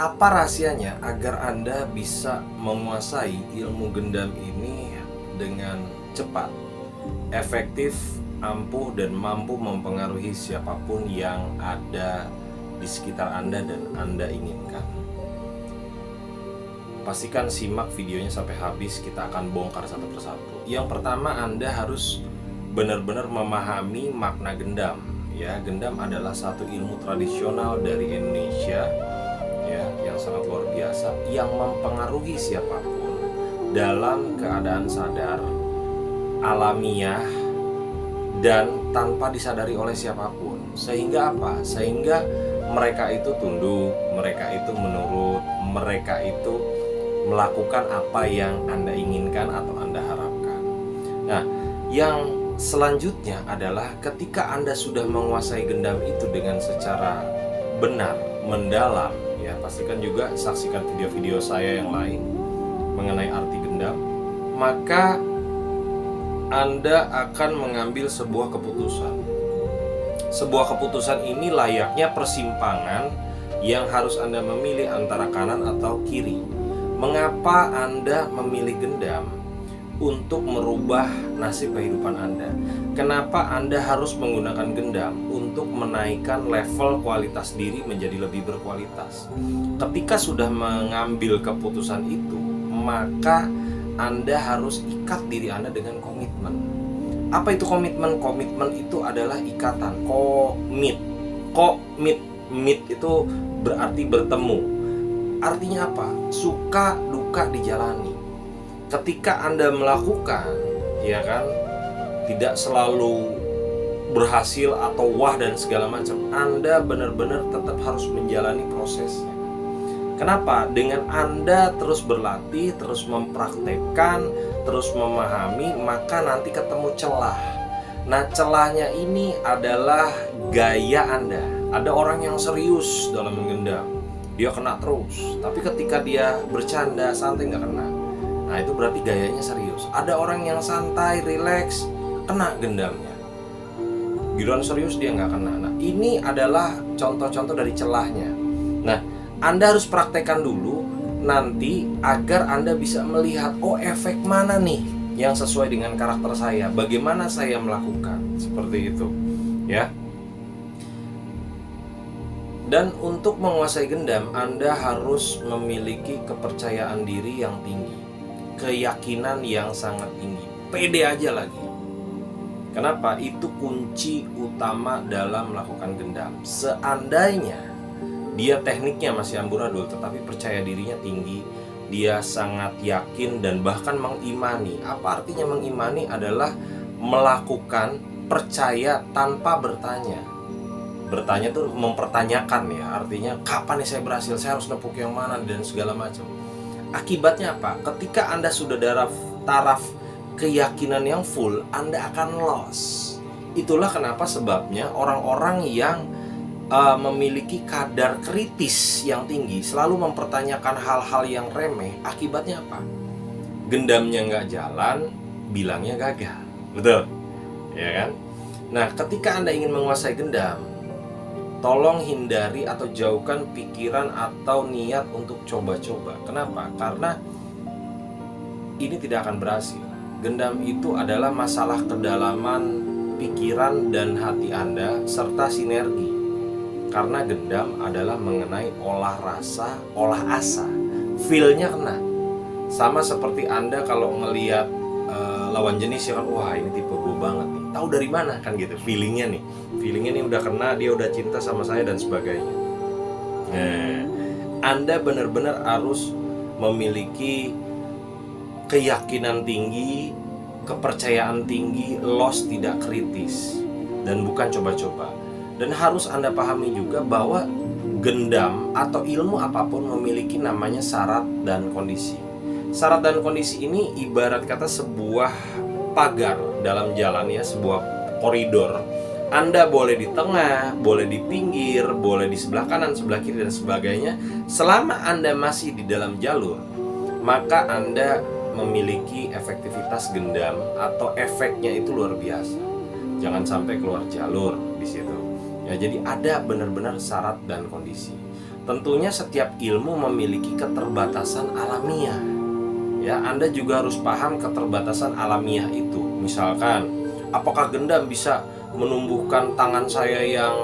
Apa rahasianya agar Anda bisa menguasai ilmu gendam ini dengan cepat, efektif, ampuh, dan mampu mempengaruhi siapapun yang ada di sekitar Anda dan Anda inginkan? Pastikan simak videonya sampai habis, kita akan bongkar satu persatu. Yang pertama, Anda harus benar-benar memahami makna gendam. Ya, gendam adalah satu ilmu tradisional dari Indonesia, ya, yang sangat luar biasa, yang mempengaruhi siapapun dalam keadaan sadar, alamiah, dan tanpa disadari oleh siapapun. Sehingga apa? Sehingga mereka itu tunduk, mereka itu menurut, mereka itu melakukan apa yang Anda inginkan atau Anda harapkan. Nah, yang selanjutnya adalah ketika Anda sudah menguasai gendam itu dengan secara benar, mendalam, ya, pastikan juga saksikan video-video saya yang lain mengenai arti gendam, maka Anda akan mengambil sebuah keputusan. Sebuah keputusan ini layaknya persimpangan yang harus Anda memilih antara kanan atau kiri. Mengapa Anda memilih gendam untuk merubah nasib kehidupan Anda? Kenapa Anda harus menggunakan gendam untuk menaikkan level kualitas diri menjadi lebih berkualitas? Ketika sudah mengambil keputusan itu, maka Anda harus ikat diri Anda dengan komitmen. Apa itu komitmen? Komitmen itu adalah ikatan. Komit itu berarti bertemu. Artinya apa? Suka duka dijalani. Ketika Anda melakukan, ya kan, tidak selalu berhasil atau wah dan segala macam, Anda benar-benar tetap harus menjalani prosesnya. Kenapa? Dengan Anda terus berlatih, terus mempraktekkan, terus memahami, maka nanti ketemu celah. Nah, celahnya ini adalah gaya Anda. Ada orang yang serius dalam menggendam, dia kena terus. Tapi ketika dia bercanda, santai nggak kena. Nah, itu berarti gayanya serius. Ada orang yang santai, rileks, kena gendamnya. Giliran serius dia nggak kena. Nah, ini adalah contoh-contoh dari celahnya. Nah, Anda harus praktekkan dulu nanti agar Anda bisa melihat, oh, efek mana nih yang sesuai dengan karakter saya, bagaimana saya melakukan, seperti itu, ya. Dan untuk menguasai gendam, Anda harus memiliki kepercayaan diri yang tinggi, keyakinan yang sangat tinggi, pede aja lagi. Kenapa? Itu kunci utama dalam melakukan gendam. Seandainya dia tekniknya masih amburadul, tetapi percaya dirinya tinggi, dia sangat yakin dan bahkan mengimani. Apa artinya mengimani? Adalah melakukan, percaya tanpa bertanya. Bertanya tuh mempertanyakan, ya, artinya kapan nih saya berhasil, saya harus nepuk yang mana dan segala macam. Akibatnya apa? Ketika Anda sudah taraf keyakinan yang full, Anda akan loss. Itulah kenapa sebabnya orang-orang yang memiliki kadar kritis yang tinggi selalu mempertanyakan hal-hal yang remeh. Akibatnya apa? Gendamnya nggak jalan, bilangnya gagal. Betul? Ya kan? Nah, ketika Anda ingin menguasai gendam, tolong hindari atau jauhkan pikiran atau niat untuk coba-coba. Kenapa? Karena ini tidak akan berhasil. Gendam itu adalah masalah kedalaman pikiran dan hati Anda serta sinergi. Karena gendam adalah mengenai olah rasa, olah asa, feel-nya kena. Sama seperti Anda kalau ngelihat lawan jenis, ya kan, wah, ini tipe gue banget nih. Tahu dari mana kan gitu, feelingnya nih udah kena, dia udah cinta sama saya dan sebagainya. Nah, Anda benar-benar harus memiliki keyakinan tinggi, kepercayaan tinggi, loss tidak kritis, dan bukan coba-coba. Dan harus Anda pahami juga bahwa gendam atau ilmu apapun memiliki namanya syarat dan kondisi. Syarat dan kondisi ini ibarat kata sebuah pagar dalam jalan, ya, sebuah koridor. Anda boleh di tengah, boleh di pinggir, boleh di sebelah kanan, sebelah kiri, dan sebagainya. Selama Anda masih di dalam jalur, maka Anda memiliki efektivitas gendam atau efeknya itu luar biasa. Jangan sampai keluar jalur di situ. Ya, jadi ada benar-benar syarat dan kondisi. tentunya setiap ilmu memiliki keterbatasan alamiah. Ya, Anda juga harus paham keterbatasan alamiah itu. Misalkan, apakah gendam bisa menumbuhkan tangan saya yang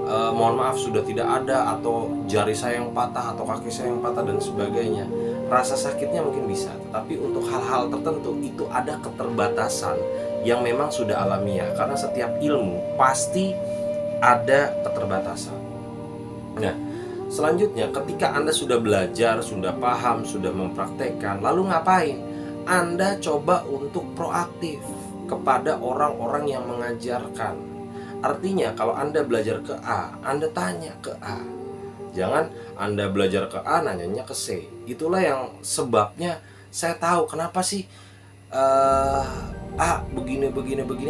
mohon maaf sudah tidak ada, atau jari saya yang patah, atau kaki saya yang patah dan sebagainya. Rasa sakitnya mungkin bisa, tetapi untuk hal-hal tertentu itu ada keterbatasan yang memang sudah alamiah, karena setiap ilmu pasti ada keterbatasan. Nah, selanjutnya ketika Anda sudah belajar, sudah paham, sudah mempraktekkan, lalu ngapain? Anda coba untuk proaktif kepada orang-orang yang mengajarkan. Artinya kalau Anda belajar ke A, Anda tanya ke A. Jangan Anda belajar ke A, nanyanya ke C. Itulah yang sebabnya saya tahu kenapa sih A begini.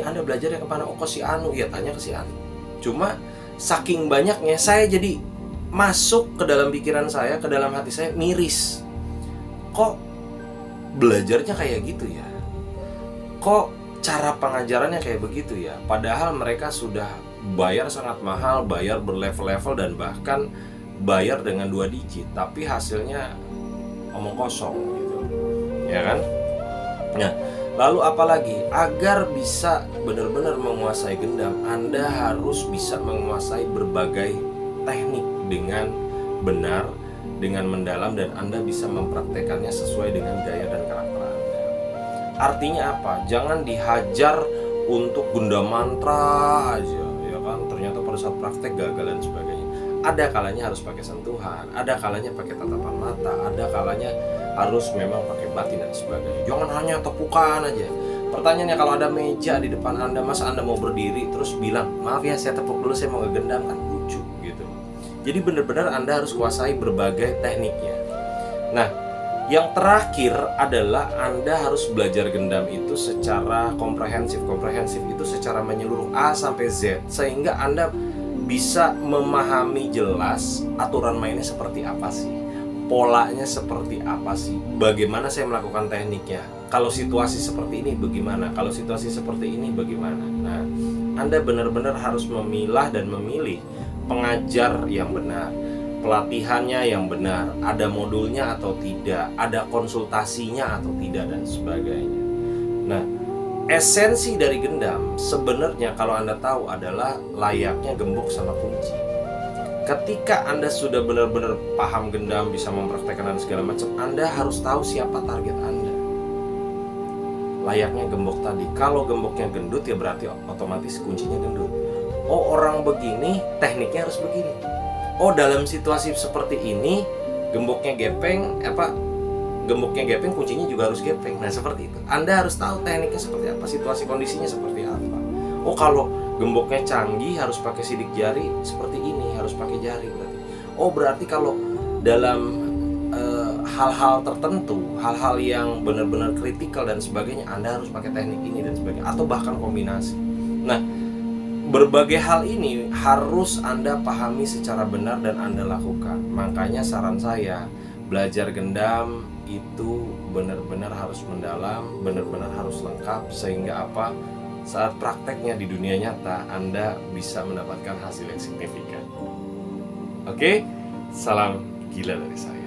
Anda belajarnya kemana? Oh, ke si Anu. Ya, tanya ke si Anu. Cuma saking banyaknya saya jadi masuk ke dalam pikiran saya, ke dalam hati saya, miris. Kok belajarnya kayak gitu ya? Kok cara pengajarannya kayak begitu ya? Padahal mereka sudah bayar sangat mahal, bayar berlevel-level, dan bahkan bayar dengan 2 digit, tapi hasilnya omong kosong gitu, ya kan? Nah, lalu apalagi? Agar bisa benar-benar menguasai gendam, Anda harus bisa menguasai berbagai teknik dengan benar, dengan mendalam, dan Anda bisa mempraktekannya sesuai dengan gaya dan karakter Anda. Artinya apa? Jangan dihajar untuk gunda mantra aja, ya kan? Ternyata pada saat praktek gagal dan sebagainya. Ada kalanya harus pakai sentuhan, ada kalanya pakai tatapan mata, ada kalanya harus memang pakai batin dan sebagainya. Jangan hanya tepukan aja. Pertanyaannya, kalau ada meja di depan Anda, masa Anda mau berdiri terus bilang, maaf ya saya tepuk dulu, saya mau ngegendam? Kan lucu gitu. Jadi benar-benar Anda harus kuasai berbagai tekniknya. Nah, yang terakhir adalah Anda harus belajar gendam itu secara komprehensif. Komprehensif itu secara menyeluruh, A sampai Z, sehingga Anda bisa memahami jelas aturan mainnya seperti apa sih, polanya seperti apa sih, bagaimana saya melakukan tekniknya, kalau situasi seperti ini bagaimana, kalau situasi seperti ini bagaimana. Nah, Anda benar-benar harus memilah dan memilih pengajar yang benar, pelatihannya yang benar, ada modulnya atau tidak, ada konsultasinya atau tidak, dan sebagainya. Nah, esensi dari gendam sebenarnya kalau Anda tahu adalah layaknya gembok sama kunci. Ketika Anda sudah benar-benar paham gendam, bisa mempraktekkan dan segala macam, Anda harus tahu siapa target Anda. Layaknya gembok tadi, kalau gemboknya gendut ya berarti otomatis kuncinya gendut. Oh, orang begini, tekniknya harus begini. Oh, dalam situasi seperti ini gemboknya gepeng, gemboknya gepeng, kuncinya juga harus gepeng. Nah, seperti itu. Anda harus tahu tekniknya seperti apa, situasi kondisinya seperti apa. Oh, kalau gemboknya canggih harus pakai sidik jari seperti ini, harus pakai jari berarti. Oh, berarti kalau dalam hal-hal tertentu, hal-hal yang benar-benar kritikal dan sebagainya, Anda harus pakai teknik ini dan sebagainya, atau bahkan kombinasi. Nah, berbagai hal ini harus Anda pahami secara benar dan Anda lakukan. Makanya saran saya, belajar gendam itu benar-benar harus mendalam, benar-benar harus lengkap, sehingga apa? Saat prakteknya di dunia nyata, Anda bisa mendapatkan hasil yang signifikan. Oke, salam gila dari saya.